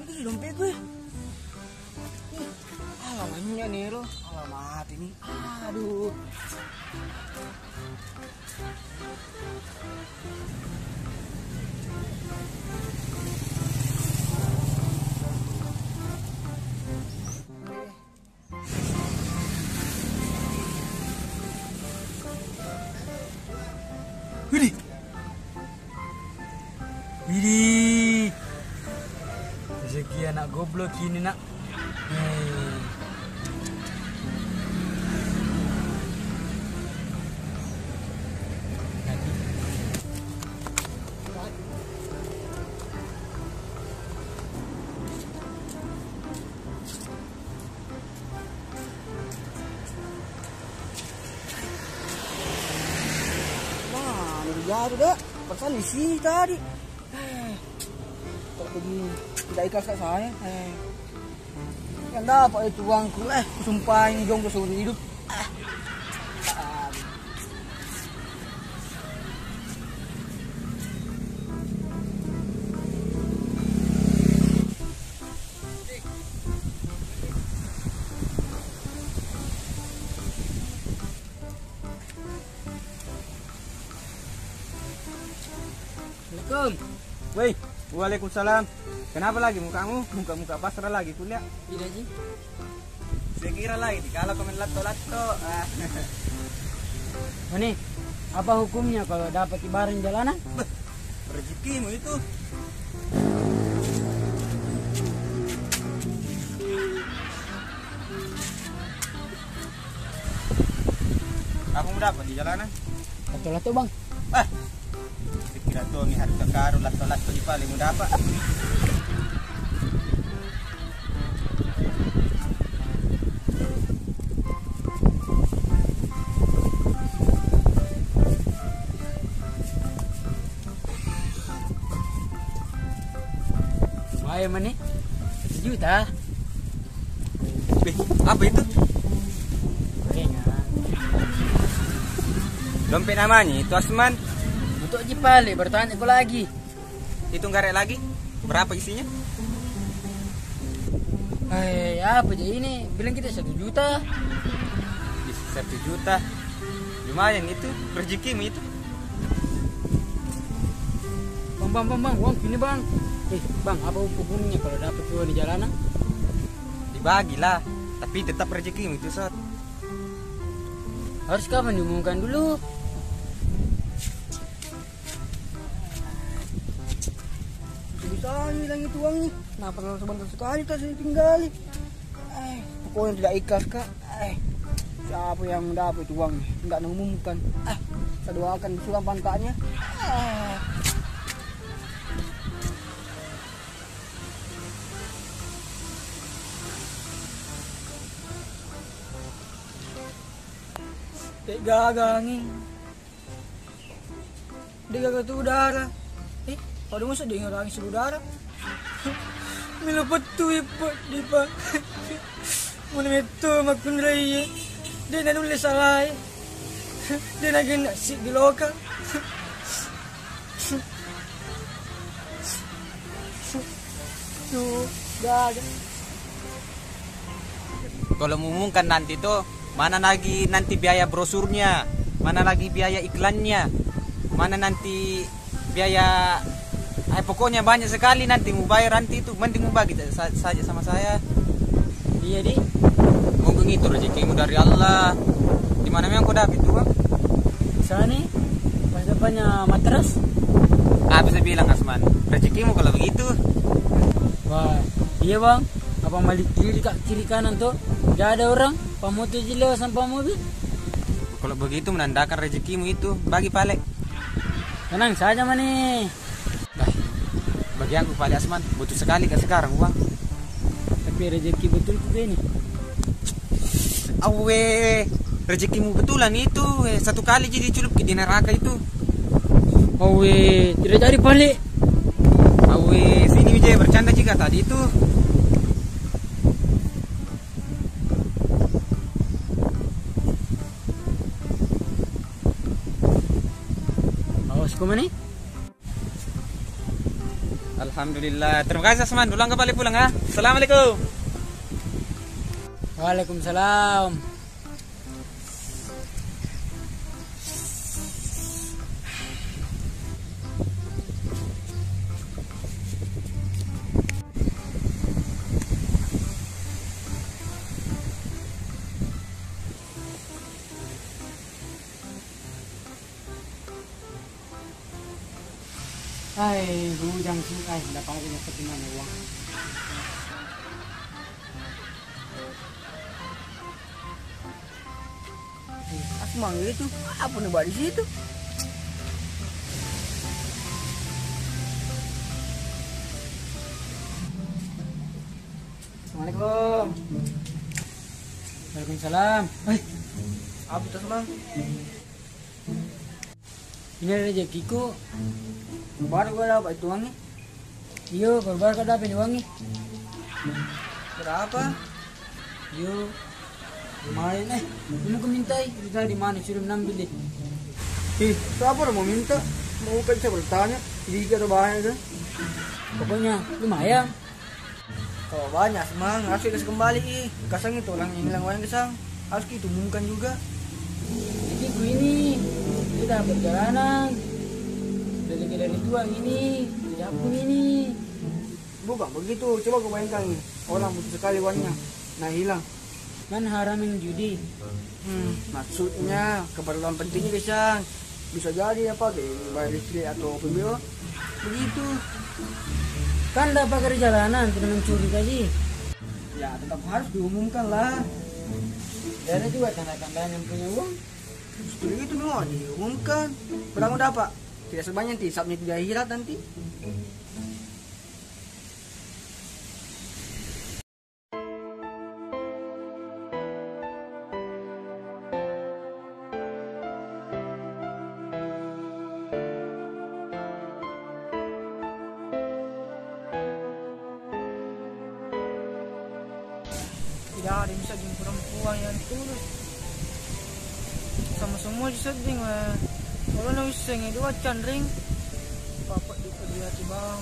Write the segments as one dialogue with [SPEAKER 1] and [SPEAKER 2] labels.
[SPEAKER 1] Ini dompet gue. Alamannya nih lo, alamat ini. Aduh. Widih. Widih. Rezeki anak goblok ini nak. Jatuh dah, perasaan di sini tadi. Kok begini, tidak ikhlas kat saya. Yang dapat itu uangku, sumpah ini jomblo seumur hidup.
[SPEAKER 2] Assalamualaikum. Woi, waalaikumsalam. Kenapa lagi mukamu? Muka pasrah lagi kuliah?
[SPEAKER 1] Tidak sih.
[SPEAKER 2] Saya kira lagi kalau komen lato-lato.
[SPEAKER 1] Ini apa hukumnya kalau dapat ibaran jalanan?
[SPEAKER 2] Rezekimu itu. Aku dapat di jalanan.
[SPEAKER 1] Lato-lato bang.
[SPEAKER 2] Kira tuh nih harga karun lato-lato di paling mudah apa?
[SPEAKER 1] Lumayan mana? 1 juta.
[SPEAKER 2] Apa itu?
[SPEAKER 1] Gorengan.
[SPEAKER 2] Dompet namanya itu Asman.
[SPEAKER 1] Untuk jipale bertanya aku lagi.
[SPEAKER 2] Hitung garek lagi. Berapa isinya?
[SPEAKER 1] Apa aja ini? Bilang kita 1 juta.
[SPEAKER 2] 1 juta. Lumayan itu rezekimu itu.
[SPEAKER 1] Bang, uang gini bang. Bang, apa hukumnya kalau dapat uang di jalanan?
[SPEAKER 2] Dibagilah, tapi tetap rezekimu itu Sot.
[SPEAKER 1] Harus kapan diumumkan dulu? Bisa hilang itu uangnya. Kenapa kalau sebentar sekali tak saya tinggali? Pokoknya tidak ikhlas kak. Siapa yang dapat uangnya? Tidak mengumumkan. Saya doakan sulam pantatnya. Gagal nih. Dia gagal tuh udara. Pada masa dia ngerangin saudara. Mila betul ipot di pa. Mula itu makun raya. Dia nak nulis salah. Dia nak nasi di lokal. Tuh, gagal.
[SPEAKER 2] Kalau mengumumkan nanti tuh, mana lagi nanti biaya brosurnya, mana lagi biaya iklannya, mana nanti biaya, pokoknya banyak sekali nanti mau bayar nanti itu. Mending mau bagi saja sama saya.
[SPEAKER 1] Iya di.
[SPEAKER 2] Mungkin itu rezekimu dari Allah. Di mana memang kau dapat itu bang?
[SPEAKER 1] Sana nih, pas depannya matras.
[SPEAKER 2] Bisa bilang Asman, rezekimu kalau begitu.
[SPEAKER 1] Wah, iya bang. Apa malik kiri kanan tuh? Gak ada orang. Pamoto jileo sampai mobil.
[SPEAKER 2] Kalau begitu menandakan rezekimu itu. Bagi Pale.
[SPEAKER 1] Tenang saja mani.
[SPEAKER 2] Bagi aku Pale Asman, butuh sekali kan sekarang uang.
[SPEAKER 1] Tapi rezeki betul juga ini.
[SPEAKER 2] Awe, rezekimu betulan itu. Satu kali jadi celup di neraka itu.
[SPEAKER 1] Awe, tidak jadi balik.
[SPEAKER 2] Awe, sini Wijaya bercanda jika tadi itu.
[SPEAKER 1] Awas kau mana?
[SPEAKER 2] Alhamdulillah. Terima kasih Asman. Pulang kembali pulang ya. Assalamualaikum.
[SPEAKER 1] Waalaikumsalam. Ay, bujang sih, ay, dapat aja dapat di mana uang. Asmang itu apa nih buat di situ? Assalamualaikum. Waalaikumsalam. Apa tuh Asmang? Ini rezekiku. Baru gue dapat uangnya. Iya, baru kau dapat uangnya. Berapa? Yo, lumayan ini mau minta kita di mana suruh menambil deh. Siapa orang mau minta? Mau kan saya bertanya, sedikit atau banyak kan? Pokoknya lumayan. Kalau banyak semang harus kita kembali. Kasang itu orang yang hilang wayang kesang harus kita umumkan juga. Jadi ini kita perjalanan dari dua ini tidak pun ini. Bukan begitu, coba kau bayangkan ini. Orang butuh sekali uangnya, nah hilang. Kan haramin judi. Maksudnya keperluan pentingnya kesang. Bisa jadi apa bayar listrik atau PBO. Begitu. Kan dapat perjalanan tidak mencuri tadi. Ya tetap harus diumumkan lah. Dan juga tanda-tanda yang punya uang. Justru itu mau diumumkan. Berapa dapat? Tidak sebanyak nanti, sabnya di akhirat nanti. Tidak ada yang bisa jadi perempuan yang tulus. Sama semua diseding lah. Kalau nak usang itu acan ring. Bapak di hati bang.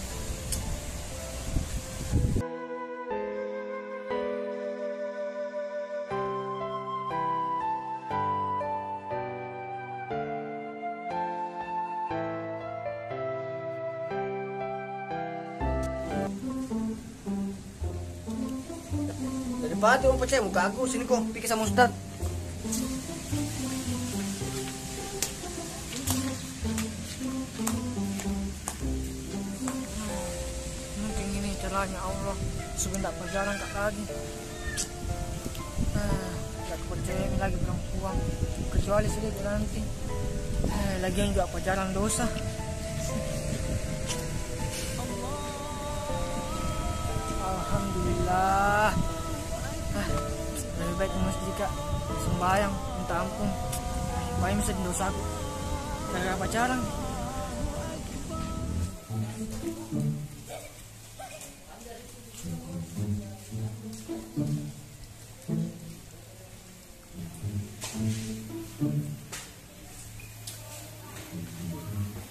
[SPEAKER 1] Daripada orang percaya muka aku sini kok pikir sama Ustad. Caranya Allah sebentar pacaran kak lagi. Gak kepercayaan lagi perempuan kecuali sedikit nanti. Lagian juga pacaran dosa. Alhamdulillah. Lebih baik ke masjid kak sembahyang minta ampun. Baik bisa dosa aku gara-gara pacaran.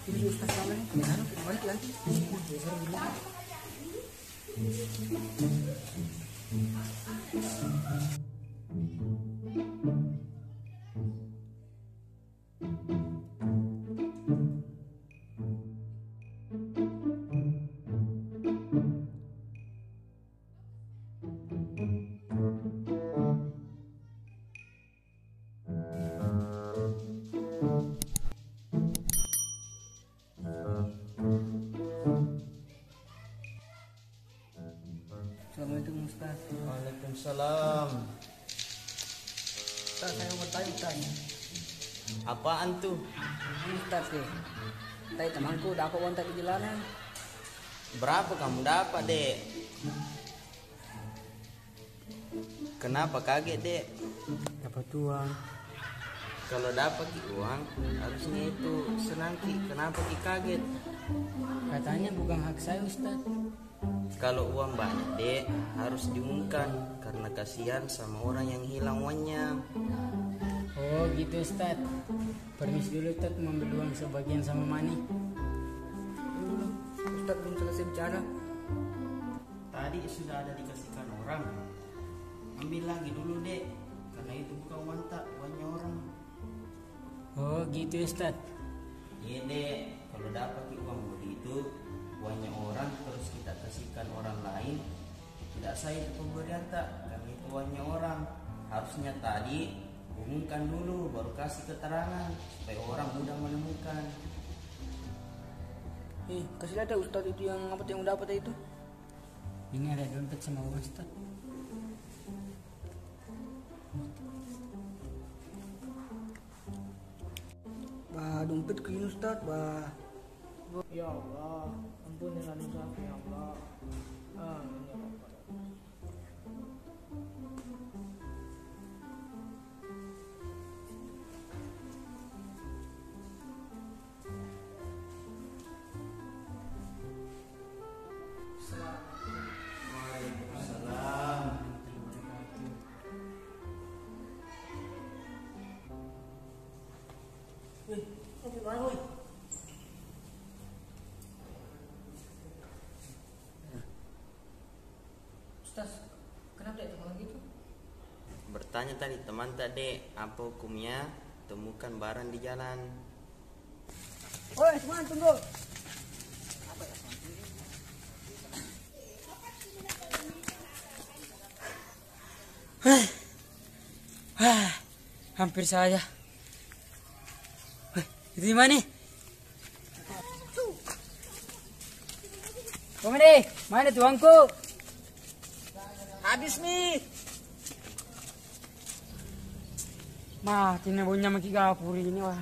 [SPEAKER 1] Ini Ustaz Saleh, balik nanti. Assalamualaikum Ustaz.
[SPEAKER 3] Waalaikumsalam.
[SPEAKER 1] Ustaz, saya mau bertanya Ustaz.
[SPEAKER 3] Apaan tuh?
[SPEAKER 1] Ini Ustaz deh. Tadi temanku dapat uang di jalanan.
[SPEAKER 3] Berapa kamu dapat, Dek? Kenapa kaget, Dek?
[SPEAKER 1] Dapat uang.
[SPEAKER 3] Kalau dapat uang harusnya itu senang Ki. Kenapa Ki kaget?
[SPEAKER 1] Katanya bukan hak saya Ustaz.
[SPEAKER 3] Kalau uang banyak dek harus diumumkan karena kasihan sama orang yang hilang uangnya.
[SPEAKER 1] Oh gitu Ustaz. Permisi dulu Ustaz, mau ambil uang sebagian sama Mani. Dulu Ustaz belum selesai bicara.
[SPEAKER 3] Tadi sudah ada dikasihkan orang. Ambil lagi dulu dek, karena itu bukan uang tak, uangnya orang.
[SPEAKER 1] Oh gitu Ustaz.
[SPEAKER 3] Iya dek, kalau dapat uang begitu uangnya orang terus kita kasihkan orang lain, tidak sah itu pemberian tak, karena itu uangnya orang. Harusnya tadi umumkan dulu baru kasih keterangan supaya orang mudah menemukan.
[SPEAKER 1] Kasih lihat ya Ustaz itu yang dapat itu. Ini ada dompet sama uang Ustaz. Bah, dompet ke ini Ustaz, bah.
[SPEAKER 4] Ya Allah, ampunilah dosaku ya Allah. Amin ya Rabbal alamin.
[SPEAKER 1] Ustaz, kenapa dia teman gitu?
[SPEAKER 3] Bertanya tadi teman tadi apa hukumnya temukan barang di jalan.
[SPEAKER 1] Oi, semua tunggu. Hampir saja. Itu di mana? Komedi, mana tuangku? Habis nih. Mati na bunya makigapuri ini wah.